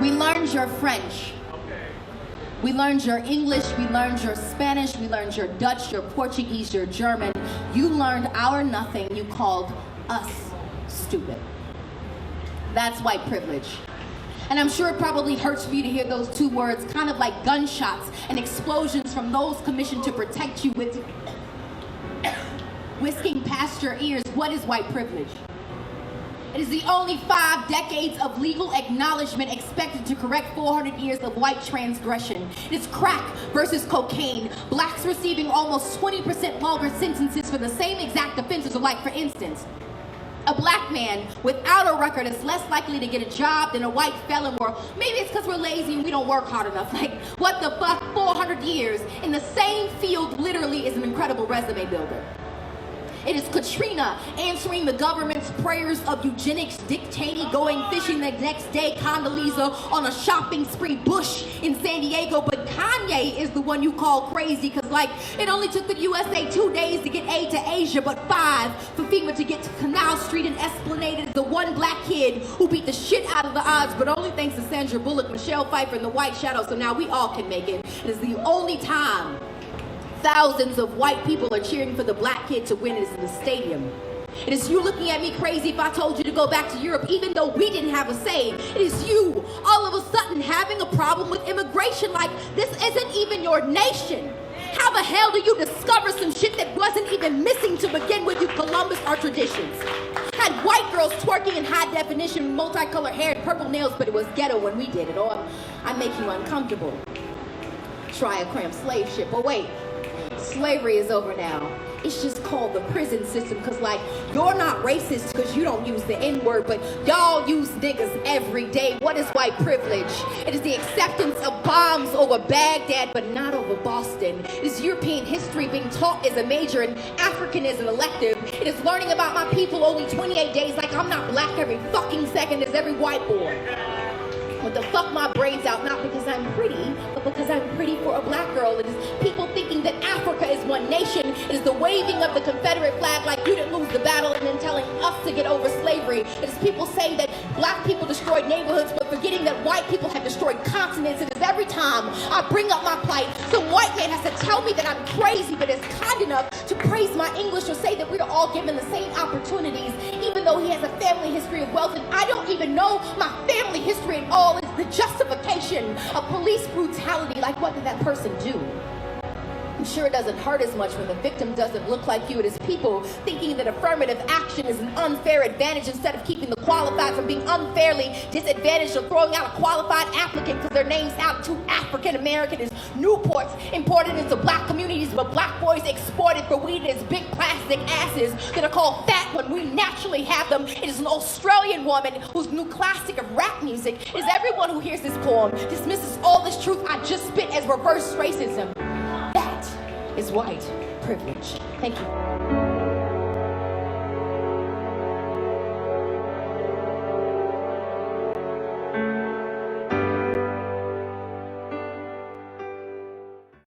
We learned your French. We learned your English, we learned your Spanish, we learned your Dutch, your Portuguese, your German. You learned our nothing, you called us stupid. That's white privilege. And I'm sure it probably hurts for you to hear those two words, kind of like gunshots and explosions from those commissioned to protect you with whisking past your ears. What is white privilege? It is the only 5 decades of legal acknowledgement expected to correct 400 years of white transgression. It is crack versus cocaine. Blacks receiving almost 20% longer sentences for the same exact offenses. So like, for instance, a black man without a record is less likely to get a job than a white felon, or maybe it's because we're lazy and we don't work hard enough. Like, what the fuck? 400 years in the same field literally is an incredible resume builder. It is Katrina answering the government's prayers of eugenics, Dick Cheney going fishing the next day, Condoleezza on a shopping spree, Bush in San Diego, but Kanye is the one you call crazy because, like, it only took the USA 2 days to get aid to Asia, but 5 for FEMA to get to Canal Street and Esplanade. Is the one black kid who beat the shit out of the odds, but only thanks to Sandra Bullock, Michelle Pfeiffer, and the White Shadow, so now we all can make it. It is the only time thousands of white people are cheering for the black kid to win is in the stadium. It is you looking at me crazy if I told you to go back to Europe, even though we didn't have a say. It is you all of a sudden having a problem with immigration, like this isn't even your nation. How the hell do you discover some shit that wasn't even missing to begin with, you Columbus, our traditions? Had white girls twerking in high definition, multicolored hair and purple nails, but it was ghetto when we did it. Or I make you uncomfortable. Try a cramped slave ship. But wait. Slavery is over now. It's just called the prison system because, like, you're not racist because you don't use the N-word, but y'all use niggas every day. What is white privilege? It is the acceptance of bombs over Baghdad, but not over Boston. It is European history being taught as a major and African as an elective. It is learning about my people only 28 days, like I'm not black every fucking second as every white boy. With the fuck my braids out, not because I'm pretty, but because I'm pretty for a black girl. It is people thinking that Africa is one nation. It is the waving of the Confederate flag like you didn't lose the battle and then telling us to get over slavery. It is people saying that black people destroyed neighborhoods but forgetting that white people have destroyed continents. It is every time I bring up my plight, some white man has to tell me that I'm crazy but is kind enough to praise my English or say that we are all given the same opportunities, even though he has a family history of wealth and I don't even know my family history at all. Is the justification of police brutality. Like, what did that person do? I'm sure it doesn't hurt as much when the victim doesn't look like you. It is people thinking that affirmative action is an unfair advantage instead of keeping the qualified from being unfairly disadvantaged or throwing out a qualified applicant because their names sound too African American. Is Newports imported into black communities but black boys exported for weed as big plastic asses that are called fat when we naturally have them. It is an Australian woman whose new classic of rap music is everyone who hears this poem dismisses all this truth I just spit as reverse racism. That is white privilege. Thank you.